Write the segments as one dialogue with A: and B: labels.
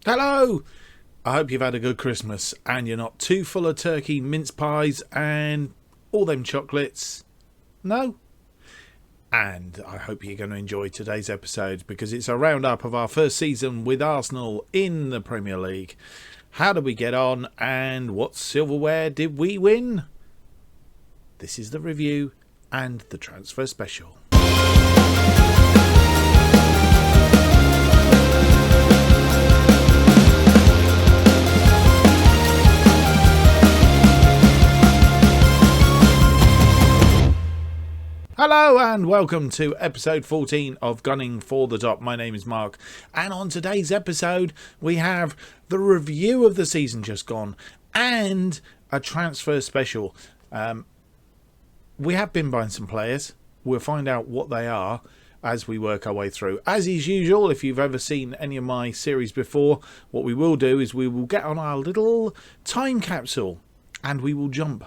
A: Hello! I hope you've had a good Christmas and you're not too full of turkey, mince pies and all them chocolates. No? And I hope you're going to enjoy today's episode because it's a roundup of our first season with Arsenal in the Premier League. How did we get on and what silverware did we win? This is the review and the transfer special. Hello and welcome to episode 14 of Gunning for the Top. My name is Mark, and on today's episode we have the review of the season just gone and a transfer special. We have been buying some players. We'll find out what they are as we work our way through. As is usual, if you've ever seen any of my series before, what we will do is we will get on our little time capsule and we will jump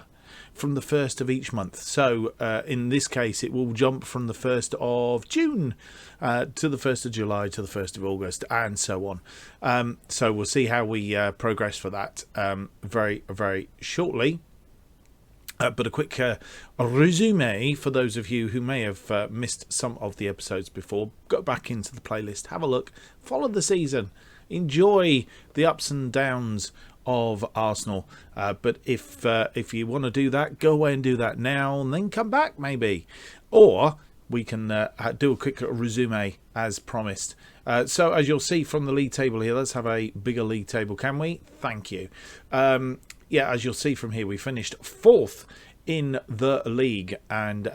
A: from the 1st of each month. So in this case it will jump from the 1st of June to the 1st of July to the 1st of August and so on. So we'll see how we progress for that very, very shortly. But a quick resume for those of you who may have missed some of the episodes before. Go back into the playlist, have a look, follow the season, enjoy the ups and downs of Arsenal. But if you want to do that, go away and do that now and then come back maybe. Or we can do a quick resume as promised. So as you'll see from the league table here, let's have a bigger league table, can we? Thank you. Yeah, as you'll see from here, we finished 4th in the league, and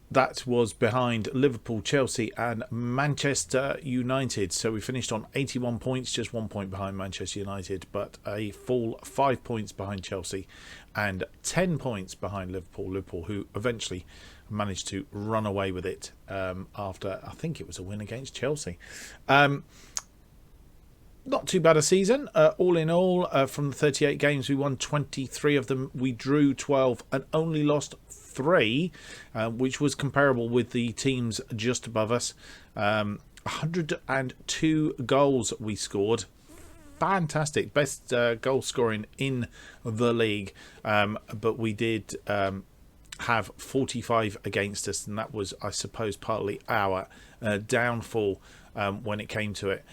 A: that was behind Liverpool, Chelsea and Manchester United. So we finished on 81 points, just 1 point behind Manchester United, but a full 5 points behind Chelsea and 10 points behind Liverpool. Liverpool, who eventually managed to run away with it after, I think it was a win against Chelsea. Not too bad a season. All in all, from the 38 games, we won 23 of them. We drew 12 and only lost 3, which was comparable with the teams just above us. 102 goals we scored. Fantastic. Best goal scoring in the league. But we did have 45 against us, and that was, I suppose, partly our downfall when it came to it.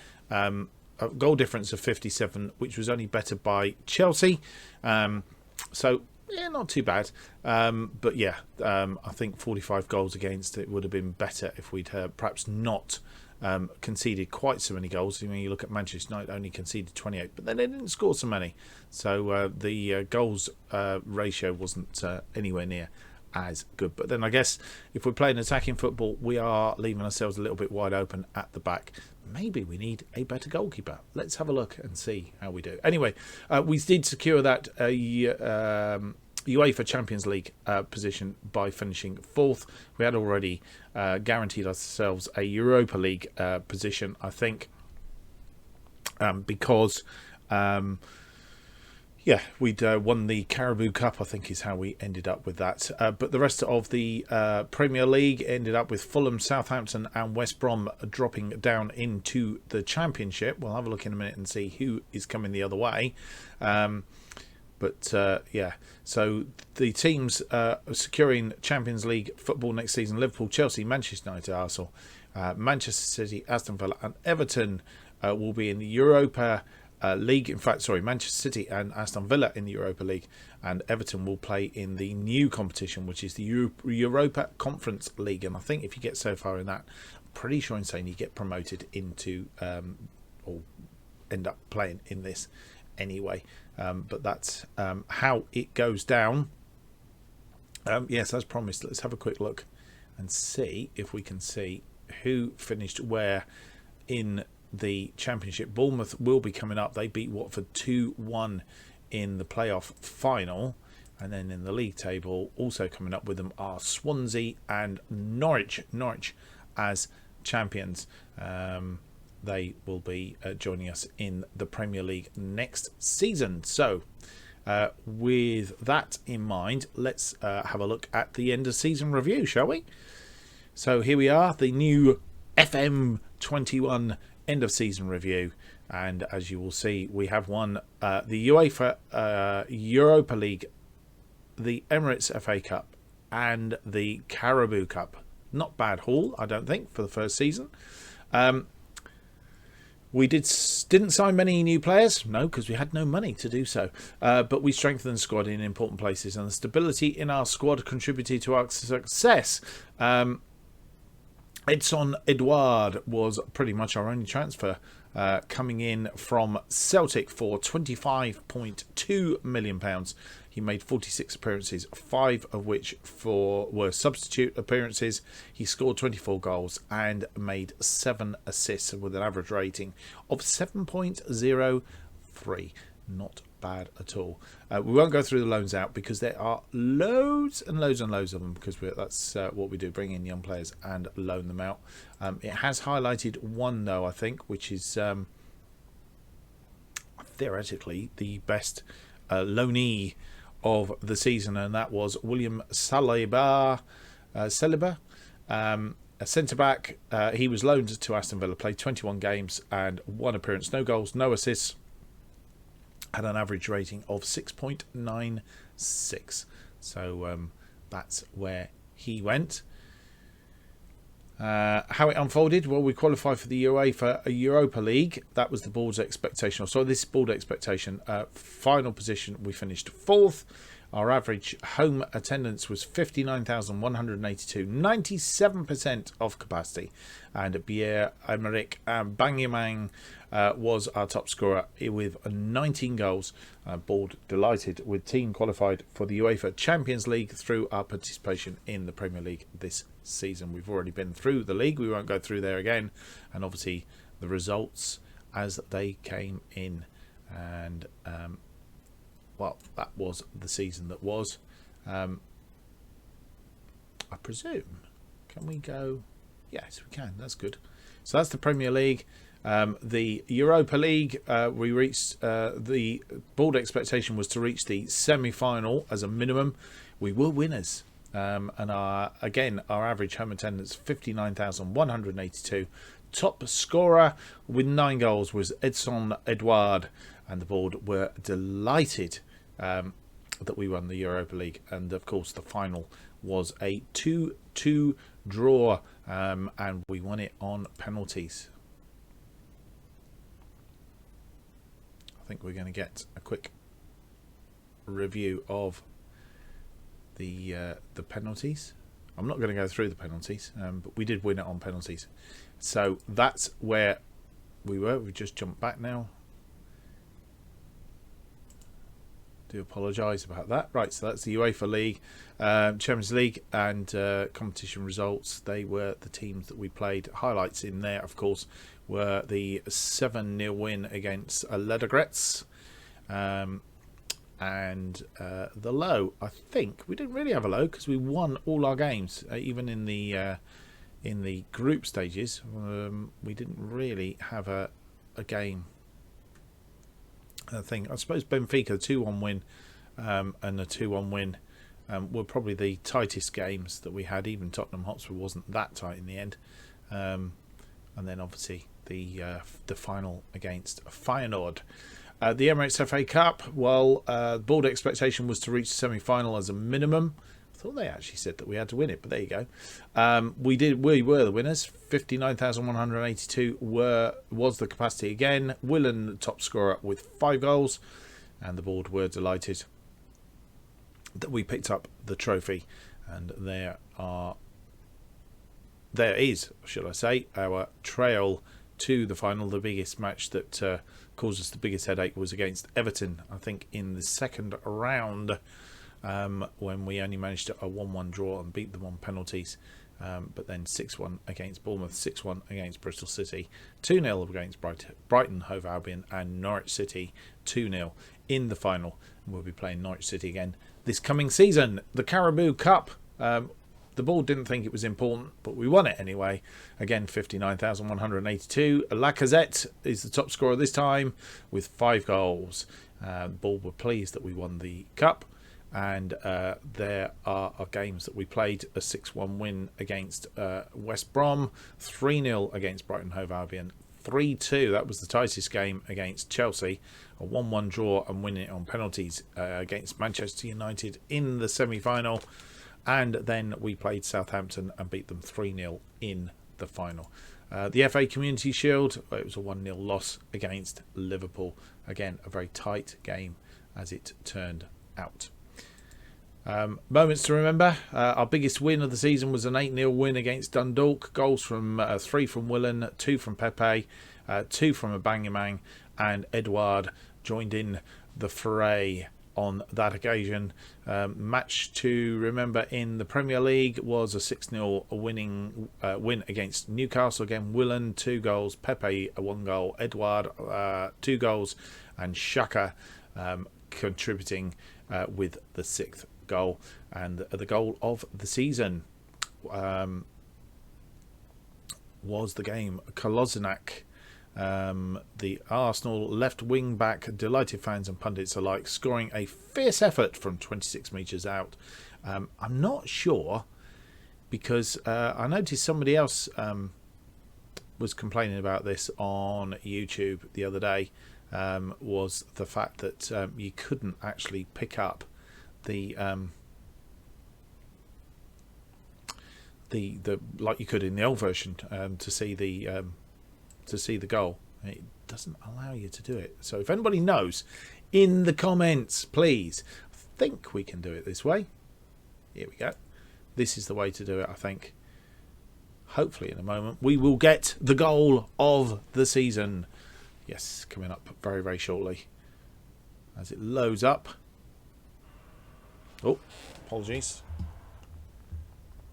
A: A goal difference of 57, which was only better by Chelsea. So, yeah, not too bad. But yeah, I think 45 goals against it would have been better if we'd perhaps not conceded quite so many goals. I mean, you look at Manchester United, only conceded 28, but then they didn't score so many. So the goals ratio wasn't anywhere near as good. But then I guess if we're playing attacking football, we are leaving ourselves a little bit wide open at the back. Maybe we need a better goalkeeper. Let's have a look and see how we do. Anyway, we did secure that UEFA Champions League position by finishing 4th. We had already guaranteed ourselves a Europa League position, I think, because yeah, we'd won the Carabao Cup, I think is how we ended up with that. But the rest of the Premier League ended up with Fulham, Southampton and West Brom dropping down into the Championship. We'll have a look in a minute and see who is coming the other way. But yeah, so the teams securing Champions League football next season: Liverpool, Chelsea, Manchester United, Arsenal, Manchester City, Aston Villa and Everton will be in the Europa League. In fact, sorry, Manchester City and Aston Villa in the Europa League, and Everton will play in the new competition, which is the Europa Conference League. And I think if you get so far in that, I'm pretty sure in saying you get promoted into or end up playing in this anyway. But that's how it goes down. Yes, as promised, let's have a quick look and see if we can see who finished where in the Championship. Bournemouth will be coming up. They beat Watford 2-1 in the playoff final. And then in the league table, also coming up with them are Swansea and Norwich. Norwich as champions. They will be joining us in the Premier League next season. So with that in mind, let's have a look at the end of season review, shall we? So here we are, the new FM21 end of season review. And as you will see, we have won the UEFA Europa League, the Emirates FA Cup, and the Carabao Cup. Not bad haul, I don't think, for the first season. We didn't sign many new players, no, because we had no money to do so. But we strengthened the squad in important places, and the stability in our squad contributed to our success. Edson Edouard was pretty much our only transfer, coming in from Celtic for £25.2 million. He made 46 appearances, 5 of which were substitute appearances. He scored 24 goals and made 7 assists with an average rating of 7.03. Not bad at all. We won't go through the loans out because there are loads and loads and loads of them, because that's what we do, bring in young players and loan them out. It has highlighted one though, I think, which is theoretically the best loanee of the season, and that was William Saliba, a centre back. He was loaned to Aston Villa, played 21 games and 1 appearance, no goals, no assists. Had an average rating of 6.96. So that's where he went. How it unfolded? Well, we qualified for the UEFA Europa League. That was the board's expectation. So this board expectation. Final position, we finished 4th. Our average home attendance was 59,182, 97% of capacity. And Pierre-Emerick Aubameyang was our top scorer with 19 goals. Board delighted with team qualified for the UEFA Champions League through our participation in the Premier League this season. We've already been through the league. We won't go through there again. And obviously the results as they came in. And well, that was the season that was. I presume. Can we go? Yes, we can. That's good. So that's the Premier League. The Europa League, we reached, the board expectation was to reach the semi-final as a minimum. We were winners. And our average home attendance, 59,182. Top scorer with 9 goals was Edson Edouard. And the board were delighted that we won the Europa League. And of course, the final was a 2-2 draw, and we won it on penalties. I think we're going to get a quick review of the penalties. I'm not going to go through the penalties, but we did win it on penalties. So that's where we were. We just jumped back now. Do apologise about that. Right, so that's the UEFA League, Champions League, and competition results. They were the teams that we played. Highlights in there, of course, were the 7-0 win against Ludogorets, and the low. I think we didn't really have a low because we won all our games, even in the group stages. We didn't really have a game. I suppose Benfica, 2-1 win, and a 2-1 win were probably the tightest games that we had. Even Tottenham Hotspur wasn't that tight in the end. And then obviously the final against Feyenoord. The Emirates FA Cup, well, board expectation was to reach the semi-final as a minimum. I thought they actually said that we had to win it, but there you go. We did. We were the winners. 59,182 was the capacity again. Willen, top scorer with 5 goals, and the board were delighted that we picked up the trophy. And there is, should I say, our trail to the final. The biggest match that caused us the biggest headache was against Everton, I think, in the second round. When we only managed a 1-1 draw and beat them on penalties, but then 6-1 against Bournemouth, 6-1 against Bristol City, 2-0 against Brighton Hove Albion, and Norwich City 2-0 in the final. We'll be playing Norwich City again this coming season. The Carabao Cup, the board didn't think it was important, but we won it anyway. Again, 59,182. Lacazette is the top scorer this time with 5 goals. The board were pleased that we won the cup. And there are our games that we played: a 6-1 win against West Brom, 3-0 against Brighton Hove Albion, 3-2, that was the tightest game, against Chelsea, a 1-1 draw and winning it on penalties against Manchester United in the semi-final, and then we played Southampton and beat them 3-0 in the final. The FA Community Shield, it was a 1-0 loss against Liverpool. Again, a very tight game as it turned out. Moments to remember. Our biggest win of the season was an 8-0 win against Dundalk. Goals from 3 from Willen, 2 from Pepe, 2 from Abangimang, and Edouard joined in the fray on that occasion. Match to remember in the Premier League was a 6-0 winning win against Newcastle. Again, Willen 2 goals, Pepe 1 goal, Edouard 2 goals, and Xhaka contributing with the 6th goal. And the goal of the season was the game. Kolasinac, the Arsenal left wing back, delighted fans and pundits alike, scoring a fierce effort from 26 metres out. I'm not sure, because I noticed somebody else was complaining about this on YouTube the other day, was the fact that you couldn't actually pick up the like you could in the old version to see the goal. It doesn't allow you to do it. So if anybody knows, in the comments, please. I think we can do it this way. Here we go. This is the way to do it, I think. Hopefully in a moment we will get the goal of the season. Yes, coming up very, very shortly as it loads up. Oh, apologies.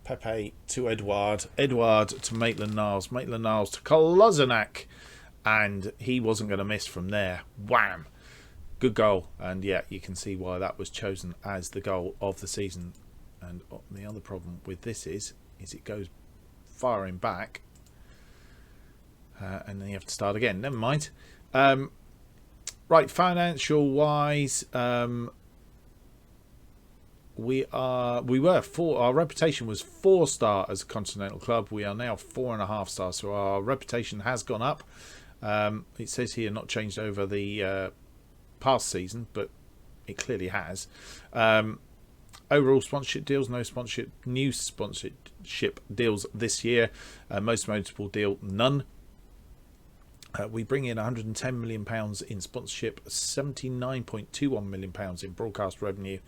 A: Pepe to Edouard. Edouard to Maitland-Niles. Maitland-Niles to Kolasinac. And he wasn't going to miss from there. Wham! Good goal. And yeah, you can see why that was chosen as the goal of the season. And the other problem with this is it goes firing back. And then you have to start again. Never mind. Right, financial-wise... our reputation was 4-star as a continental club. We are now 4.5 stars, so our reputation has gone up. It says here not changed over the past season, but it clearly has. Overall sponsorship deals, new sponsorship deals this year. Most notable deal, none. We bring in £110 million in sponsorship, £79.21 million in broadcast revenue,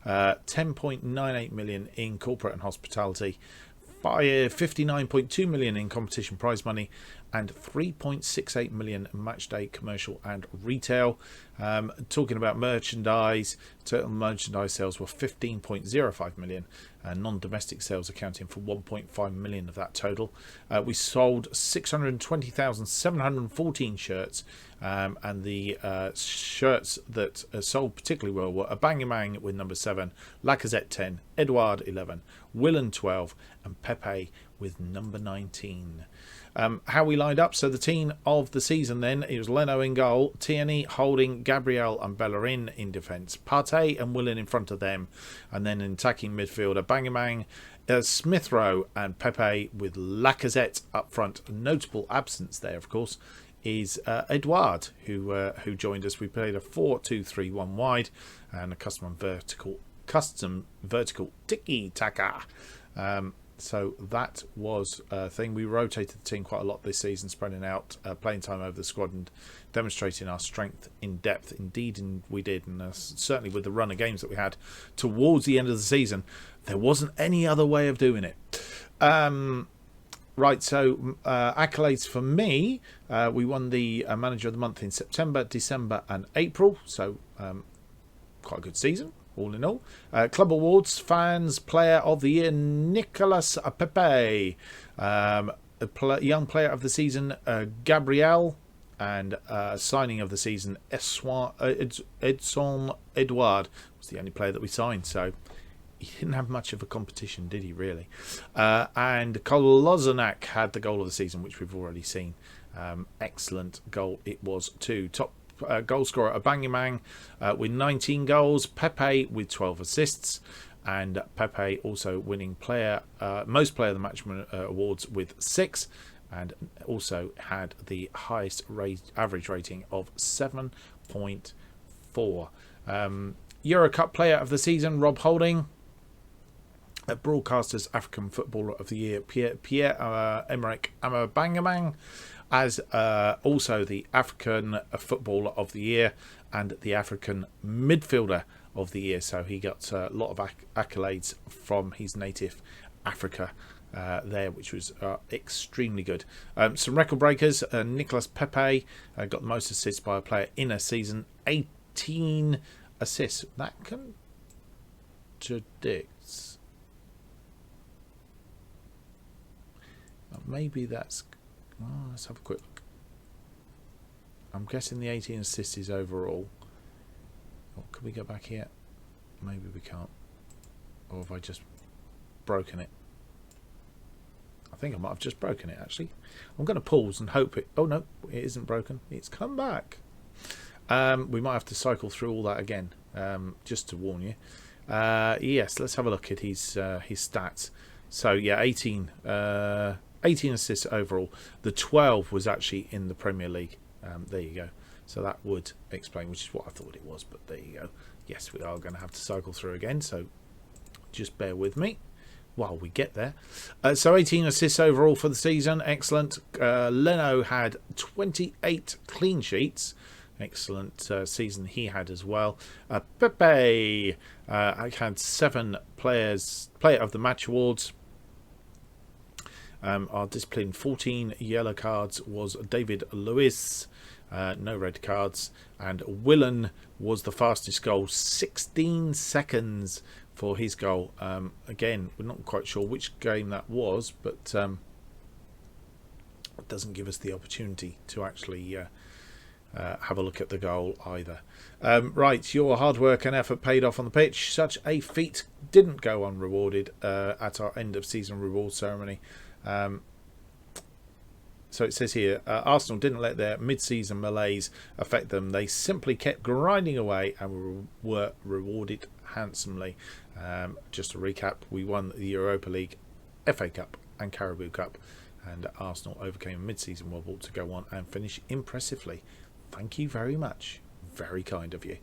A: £10.98 million in corporate and hospitality, £59.2 million in competition prize money, and £3.68 million in match day commercial and retail. Talking about merchandise, total merchandise sales were £15.05 million, and non-domestic sales accounting for £1.5 million of that total. We sold 620,714 shirts, and the shirts that sold particularly well were Abangimang with number 7, Lacazette 10, Edouard 11, Willen 12, and Pepe with number 19. How we lined up. So the team of the season then, it was Leno in goal, Tierney, Holding, Gabriel and Bellerin in defence, Partey and Willen in front of them, and then in attacking midfield, Abangimang, Smith Rowe and Pepe with Lacazette up front. A notable absence there, of course, is Edouard, who joined us. We played a 4-2-3-1 wide and a custom vertical tiki-taka. So that was a thing. We rotated the team quite a lot this season, spreading out playing time over the squad and demonstrating our strength in depth. Indeed, and we did. And certainly with the run of games that we had towards the end of the season, there wasn't any other way of doing it. Right, so accolades for me. We won the Manager of the Month in September, December and April. So quite a good season, all in all. Club Awards, Fans Player of the Year, Nicolas Pepe. Young Player of the Season, Gabriel. And signing of the season, Edson Edouard was the only player that we signed. So he didn't have much of a competition, did he, really? And Kolasinac had the goal of the season, which we've already seen. Excellent goal it was too. Top goal scorer Abangimang with 19 goals, Pepe with 12 assists, and Pepe also winning most player of the match awards with 6, and also had the highest average rating of 7.4. Euro Cup player of the season Rob Holding. Broadcasters African Footballer of the Year Pierre-Emerick Aubameyang, as also the African Footballer of the Year and the African Midfielder of the Year. So he got a lot of accolades from his native Africa there, which was extremely good. Some record breakers. Nicolas Pepe got the most assists by a player in a season, 18 assists. That contradicts. Maybe that's... Oh, let's have a quick look. I'm guessing the 18 assists is overall. Oh, can we go back here? Maybe we can't. Or have I just broken it? I think I might have just broken it, actually. I'm going to pause and hope it... Oh, no, it isn't broken. It's come back. We might have to cycle through all that again, just to warn you. Yes, let's have a look at his stats. So, yeah, 18 assists overall. The 12 was actually in the Premier League. There you go. So that would explain, which is what I thought it was. But there you go. Yes, we are going to have to cycle through again. So just bear with me while we get there. So 18 assists overall for the season. Excellent. Leno had 28 clean sheets. Excellent season he had as well. Pepe had 7 Player of the Match awards. Our discipline 14 yellow cards was David Lewis, no red cards, and Willen was the fastest goal, 16 seconds for his goal. Again, we're not quite sure which game that was, but it doesn't give us the opportunity to actually have a look at the goal either. Right, your hard work and effort paid off on the pitch. Such a feat didn't go unrewarded at our end of season reward ceremony. So it says here, Arsenal didn't let their mid-season malaise affect them. They simply kept grinding away and were rewarded handsomely. Just to recap, we won the Europa League, FA Cup and Carabao Cup, and Arsenal overcame a mid-season wobble to go on and finish impressively. Thank you very much. Very kind of you.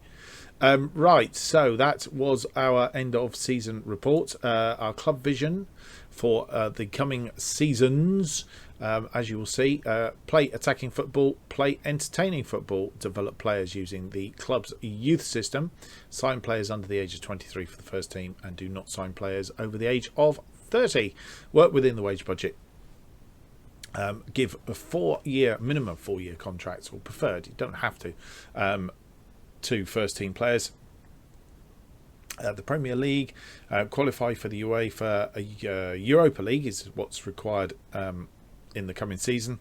A: Right, so that was our end of season report. Our club vision for the coming seasons, as you will see, play attacking football, play entertaining football, develop players using the club's youth system, sign players under the age of 23 for the first team, and do not sign players over the age of 30. Work within the wage budget. Give a minimum 4-year contracts, or preferred, you don't have to first team players. The Premier League, qualify for the UEFA Europa League is what's required in the coming season,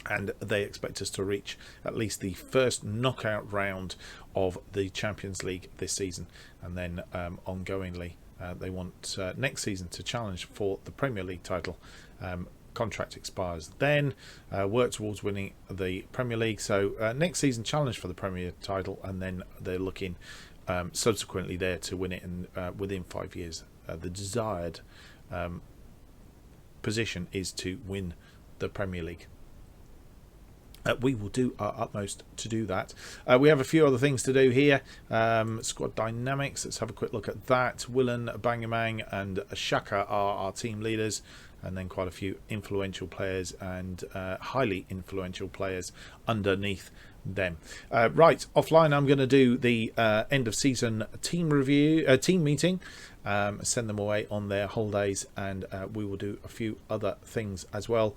A: and they expect us to reach at least the first knockout round of the Champions League this season, and then ongoingly they want next season to challenge for the Premier League title. Contract expires then. Work towards winning the Premier League, so next season challenge for the Premier title, and then they're looking subsequently there to win it within 5 years. The desired position is to win the Premier League. We will do our utmost to do that. We have a few other things to do here. Squad dynamics, let's have a quick look at that. Willen, Bangamang and Shaka are our team leaders, and then quite a few influential players and highly influential players underneath them. Right, offline I'm going to do the end of season team meeting, send them away on their holidays, and we will do a few other things as well.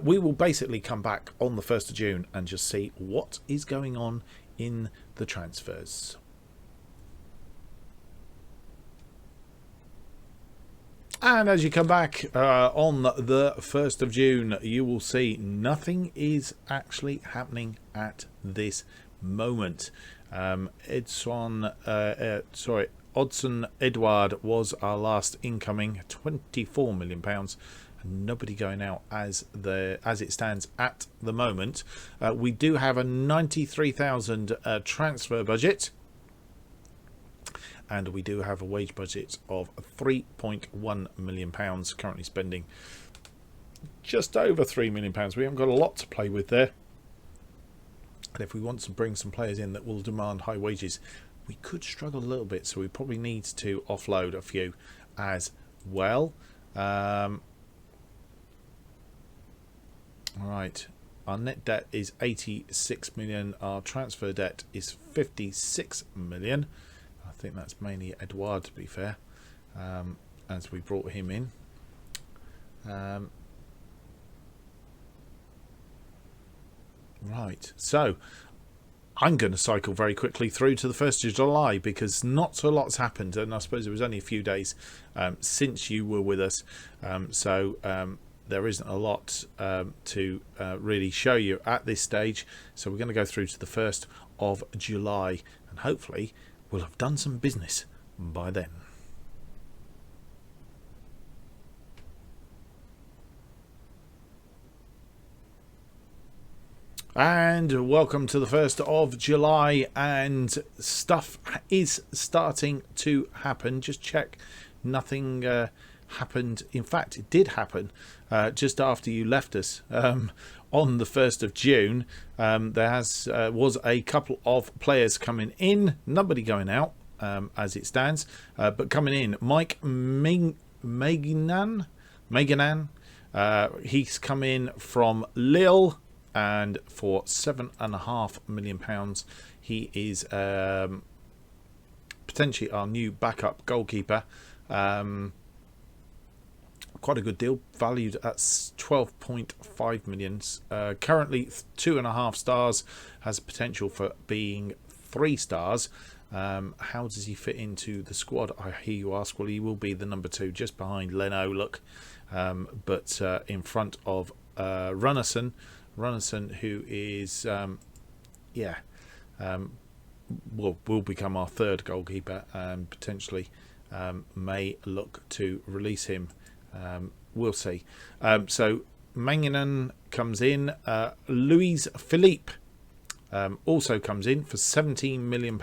A: We will basically come back on the 1st of June and just see what is going on in the transfers. And as you come back on the 1st of June, you will see nothing is actually happening at this moment. Odson Edouard was our last incoming, £24 million. and nobody going out as it stands at the moment. We do have a 93,000 transfer budget, and we do have a wage budget of £3.1 million, currently spending just over £3 million. We haven't got a lot to play with there, and if we want to bring some players in that will demand high wages, we could struggle a little bit, so we probably need to offload a few as well. Right, our net debt is 86 million, our transfer debt is 56 million. I think that's mainly Edouard, to be fair, as we brought him in. Right, so I'm going to cycle very quickly through to the 1st of July because not a lot's happened, and I suppose it was only a few days since you were with us, so there isn't a lot to really show you at this stage. So we're going to go through to the 1st of July, and hopefully we'll have done some business by then. And welcome to the 1st of July, and stuff is starting to happen. Just check nothing happened. In fact, it did happen just after you left us on the 1st of June. There was a couple of players coming in, nobody going out as it stands, but coming in. Mike Maganan, he's come in from Lille, and for £7.5 million, he is potentially our new backup goalkeeper. Quite a good deal, valued at 12.5 million. Currently 2.5 stars, has potential for being 3 stars. How does he fit into the squad, I hear you ask? Well, he will be the number 2, just behind Leno, look, but in front of Runnison, who is will become our 3rd goalkeeper, and potentially may look to release him. We'll see. So Manganan comes in. Luis Philippe also comes in for £17 million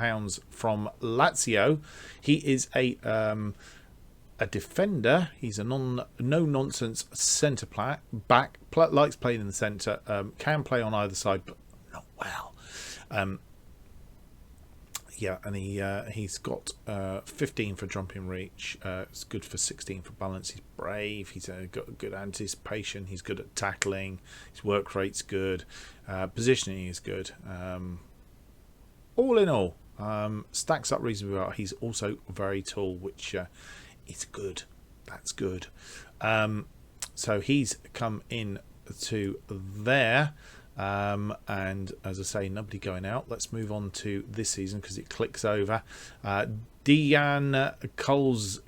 A: from Lazio. He is a defender. He's a no-nonsense centre back. Likes playing in the centre. Can play on either side, but not well. Yeah, and he's got 15 for jumping reach. It's good for 16 for balance. He's brave. He's got good anticipation. He's good at tackling. His work rate's good. Positioning is good. All in all, stacks up reasonably well. He's also very tall, which is good. That's good. So he's come in to there. And as I say, nobody going out. Let's move on to this season because it clicks over. Dejan Kozlowski.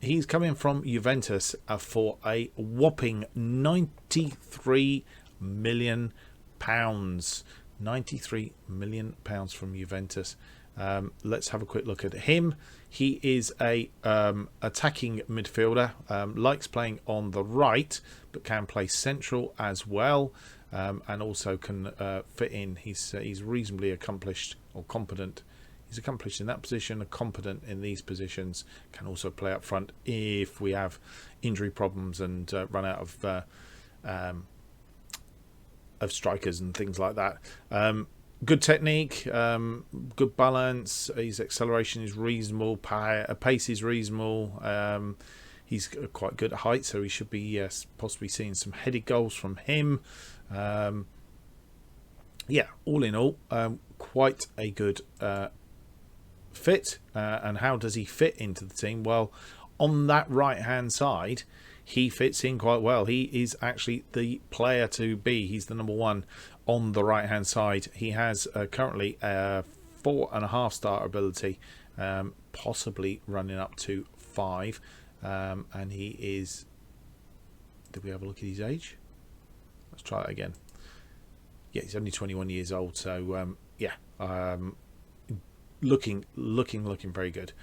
A: He's coming from Juventus for a whopping £93 million. £93 million from Juventus. Let's have a quick look at him. He is a attacking midfielder, likes playing on the right, but can play central as well, and also can fit in. He's reasonably accomplished or competent. He's accomplished in that position, competent in these positions. Can also play up front if we have injury problems and run out of strikers and things like that. Good technique, good balance. His acceleration is reasonable. Pace is reasonable. He's quite good at height, so he should be possibly seeing some headed goals from him. Yeah, all in all, quite a good fit. And how does he fit into the team? Well, on that right-hand side, he fits in quite well. He is actually the player to be. He's the number 1 on the right hand side. He has currently a 4.5 star ability, possibly running up to 5, and he is, did we have a look at his age? Let's try that again. Yeah, he's only 21 years old, so yeah, looking very good.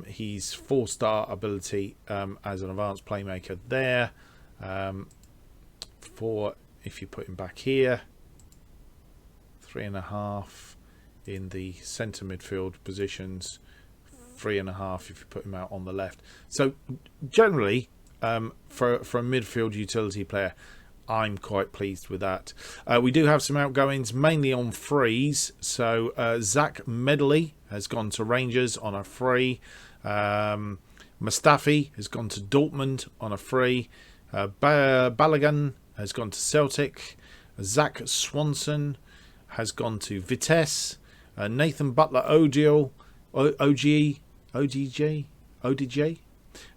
A: He's 4-star ability as an advanced playmaker there. If you put him back here, 3.5 in the centre midfield positions, 3.5 if you put him out on the left. So generally, for a midfield utility player, I'm quite pleased with that. We do have some outgoings, mainly on frees. So Zach Medley has gone to Rangers on a free. Mustafi has gone to Dortmund on a free. Balogun has gone to Celtic. Zach Swanson has gone to Vitesse. Nathan Butler ODJ.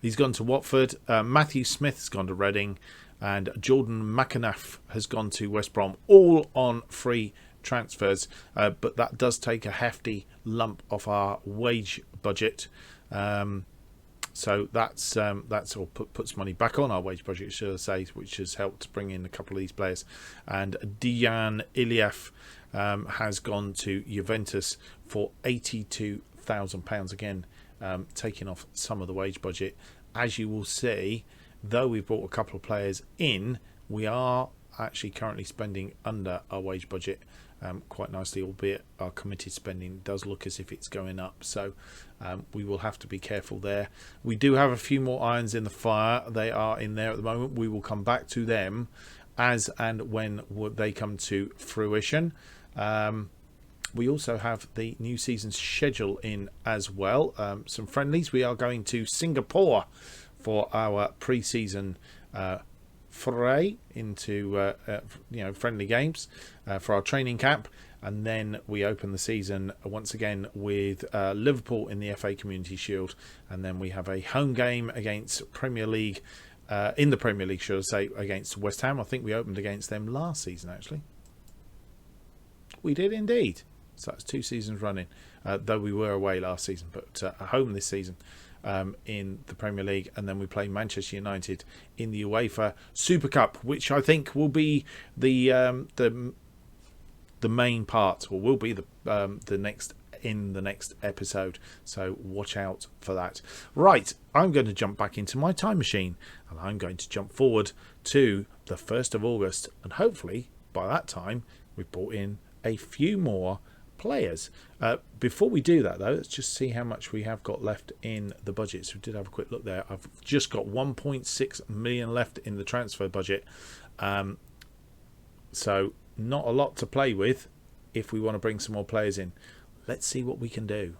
A: He's gone to Watford. Matthew Smith has gone to Reading. And Jordan McAnuff has gone to West Brom, all on free transfers. But that does take a hefty lump off our wage budget. So that's all puts money back on our wage budget, should I say, which has helped bring in a couple of these players. And Dejan Iliev has gone to Juventus for £82,000 again, taking off some of the wage budget. As you will see, though we've brought a couple of players in, we are actually currently spending under our wage budget quite nicely, albeit our committed spending does look as if it's going up. So we will have to be careful there. We do have a few more irons in the fire. They are in there at the moment. We will come back to them as and when they come to fruition. We also have the new season schedule in as well. Some friendlies. We are going to Singapore for our pre-season foray into friendly games for our training camp, and then we open the season once again with Liverpool in the FA Community Shield, and then we have a home game against Premier League in the Premier League, should I say, against West Ham. I think we opened against them last season, actually. We did indeed. So that's 2 seasons running, though we were away last season, but at home this season. In the Premier League, and then we play Manchester United in the UEFA Super Cup, which I think will be the main part, or will be the next episode. So watch out for that. Right, I'm going to jump back into my time machine, and I'm going to jump forward to the 1st of August, and hopefully by that time we've brought in a few more players. Before we do that, though, let's just see how much we have got left in the budget. So we did have a quick look there. I've just got 1.6 million left in the transfer budget, so not a lot to play with if we want to bring some more players in. Let's see what we can do.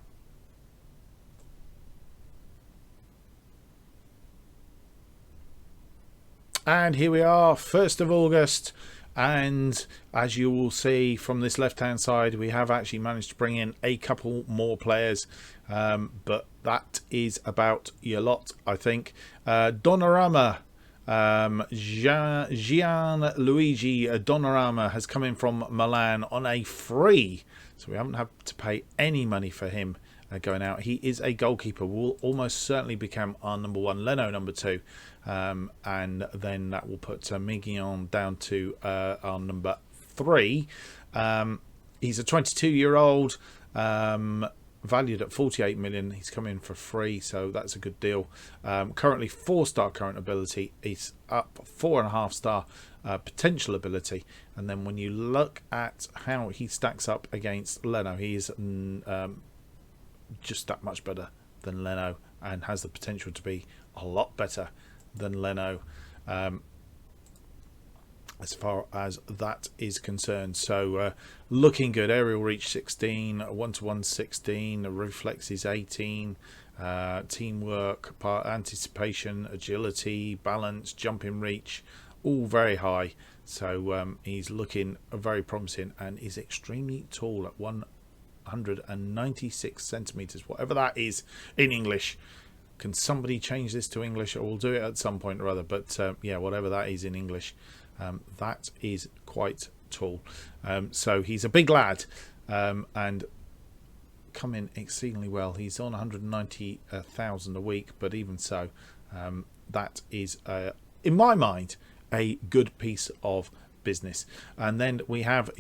A: And here we are, 1st of August. And as you will see from this left-hand side, we have actually managed to bring in a couple more players. But that is about your lot, I think. Donnarumma, Gianluigi Donnarumma has come in from Milan on a free. So we haven't had to pay any money for him going out. He is a goalkeeper, will almost certainly become our number 1, Leno number 2. And then that will put Miguel down to our number 3. He's a 22-year-old, valued at 48 million. He's come in for free, so that's a good deal. Currently 4-star current ability. He's up 4.5-star potential ability. And then when you look at how he stacks up against Leno, he is just that much better than Leno, and has the potential to be a lot better than Leno as far as that is concerned. So looking good. Aerial reach 16, 1-to-1 16, reflexes 18, teamwork, anticipation, agility, balance, jumping reach, all very high. So he's looking very promising, and is extremely tall at 196 centimeters, whatever that is in English. Can somebody change this to English? I will do it at some point or other, but yeah, whatever that is in English, that is quite tall. So he's a big lad, and come in exceedingly well. He's on 190,000 a week, but even so, that is in my mind a good piece of business. And then we have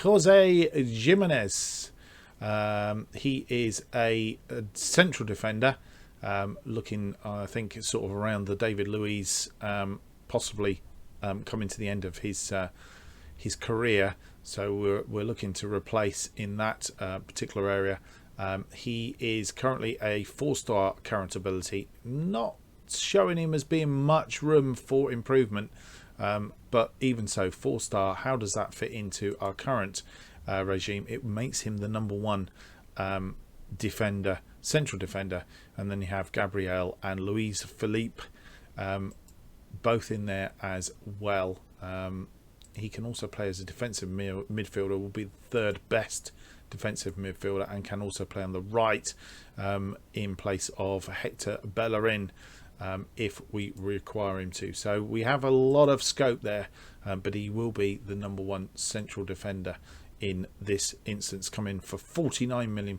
A: Jose Jimenez, He is a central defender, looking, I think, sort of around the David Luiz, possibly coming to the end of his career. So we're looking to replace in that particular area. He is currently a 4-star current ability, not showing him as being much room for improvement, but even so, 4-star, how does that fit into our current regime? It makes him the number 1 defender, central defender, and then you have Gabriel and Luis Philippe, both in there as well. He can also play as a defensive midfielder, will be the 3rd best defensive midfielder, and can also play on the right in place of Hector Bellerin if we require him to. So we have a lot of scope there, but he will be the number 1 central defender in this instance, coming for £49 million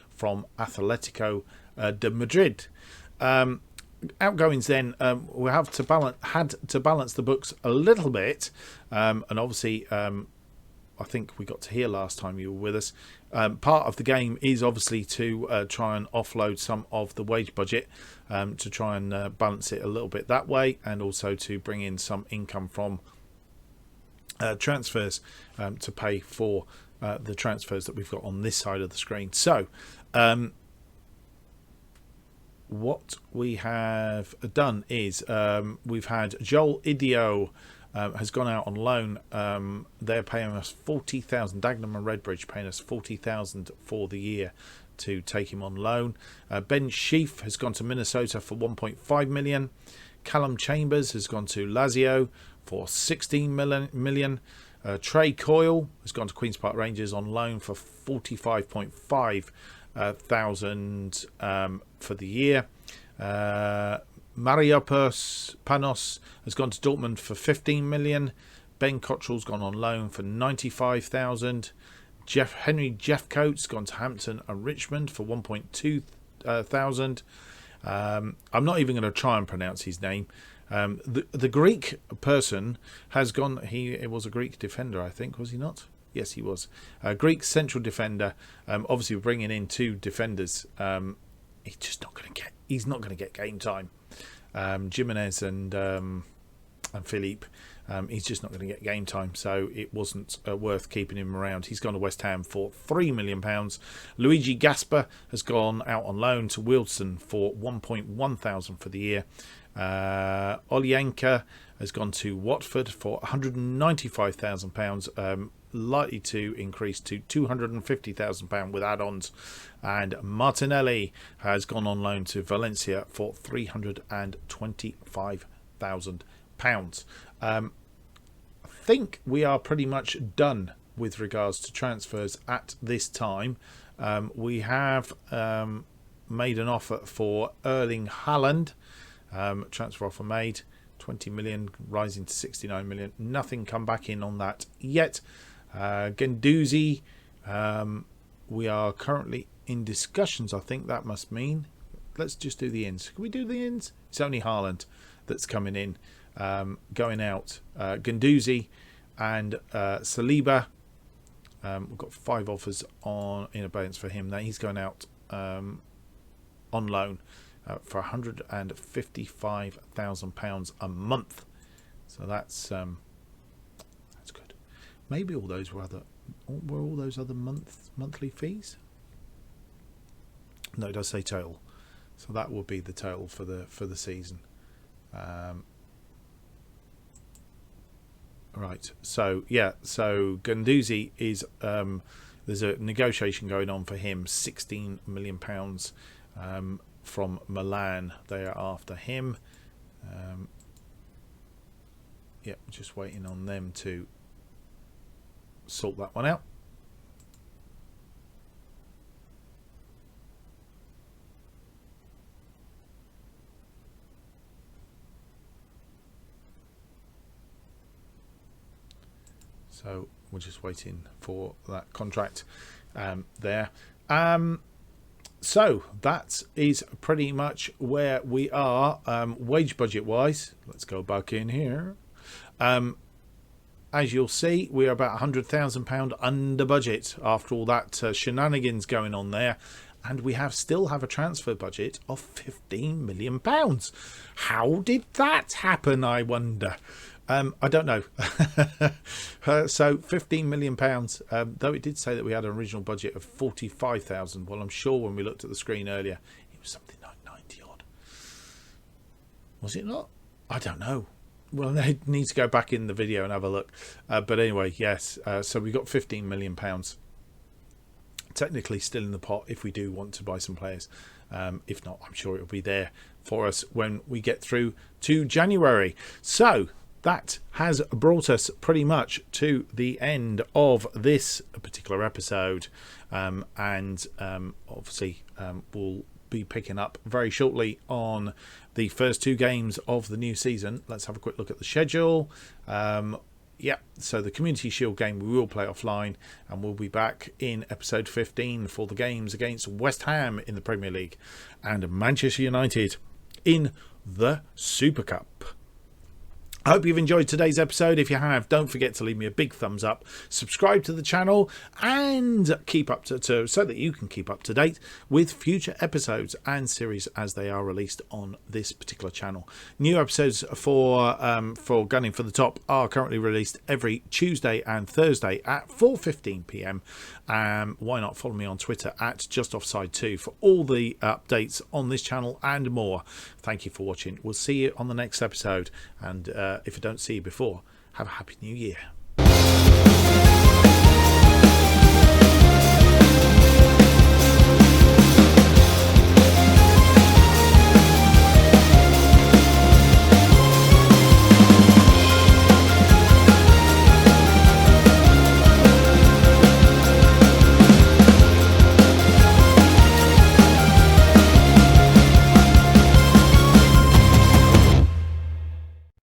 A: from Atletico de Madrid. Outgoings then, we had to balance the books a little bit, and obviously I think we got to hear last time you were with us, part of the game is obviously to try and offload some of the wage budget, to try and balance it a little bit that way, and also to bring in some income from transfers to pay for the transfers that we've got on this side of the screen. So what we have done is we've had Joel Idio has gone out on loan. They're paying us 40,000. Dagenham and Redbridge paying us 40,000 for the year to take him on loan. Ben Sheaf has gone to Minnesota for 1.5 million. Callum Chambers has gone to Lazio for 16 million. Trey Coyle has gone to Queen's Park Rangers on loan for 45.5 thousand for the year. Mariopoulos Panos has gone to Dortmund for 15 million. Ben Cottrell's gone on loan for 95,000. Henry Jeffcoat's gone to Hampton and Richmond for 1.2 thousand. I'm not even going to try and pronounce his name. The Greek person has gone. It was a Greek defender, I think, was he not? Yes, he was. A Greek central defender. Obviously, we're bringing in 2 defenders. He's just not going to get. He's not going to get game time. Jimenez and Philippe. He's just not going to get game time, so it wasn't worth keeping him around. He's gone to West Ham for £3 million. Luigi Gasper has gone out on loan to Wilson for 1.1 thousand for the year. Olyanka has gone to Watford for £195,000, likely to increase to £250,000 with add-ons. And Martinelli has gone on loan to Valencia for £325,000. I think we are pretty much done with regards to transfers at this time. We have made an offer for Erling Haaland. Transfer offer made, 20 million rising to 69 million. Nothing come back in on that yet. Guendouzi, we are currently in discussions. I think that must mean, let's just do the ins. Can we do the ins? It's only Haaland that's coming in. Going out, Guendouzi and Saliba. We've got 5 offers in abeyance for him. Now he's going out on loan for £155,000 a month. So that's good. Maybe all those were all those other monthly fees. No, it does say total. So that will be the total for the season. Right. So yeah. So Guendouzi is there's a negotiation going on for him. £16 million from Milan. They are after him. Yeah, just waiting on them to sort that one out. So we're just waiting for that contract there. So that is pretty much where we are wage budget wise. Let's go back in here. as you'll see, we're about £100,000 under budget after all that shenanigans going on there. And we still have a transfer budget of £15 million. How did that happen, I wonder? I don't know. So £15 million, though it did say that we had an original budget of 45,000. Well, I'm sure when we looked at the screen earlier, it was something like 90 odd. Was it not? I don't know. Well, I need to go back in the video and have a look. But anyway, yes. So we got £15 million. Technically still in the pot if we do want to buy some players. If not, I'm sure it'll be there for us when we get through to January. So that has brought us pretty much to the end of this particular episode. Obviously we'll be picking up very shortly on the first 2 games of the new season. Let's have a quick look at the schedule. So the Community Shield game we will play offline, and we'll be back in episode 15 for the games against West Ham in the Premier League and Manchester United in the Super Cup. I hope you've enjoyed today's episode. If you have, don't forget to leave me a big thumbs up, subscribe to the channel, and keep up to so that you can keep up to date with future episodes and series as they are released on this particular channel. New episodes for Gunning for the Top are currently released every Tuesday and Thursday at 4:15 p.m. Why not follow me on Twitter at JustOffside2 for all the updates on this channel and more. Thank you for watching. We'll see you on the next episode, and if I don't see you before, have a happy new year.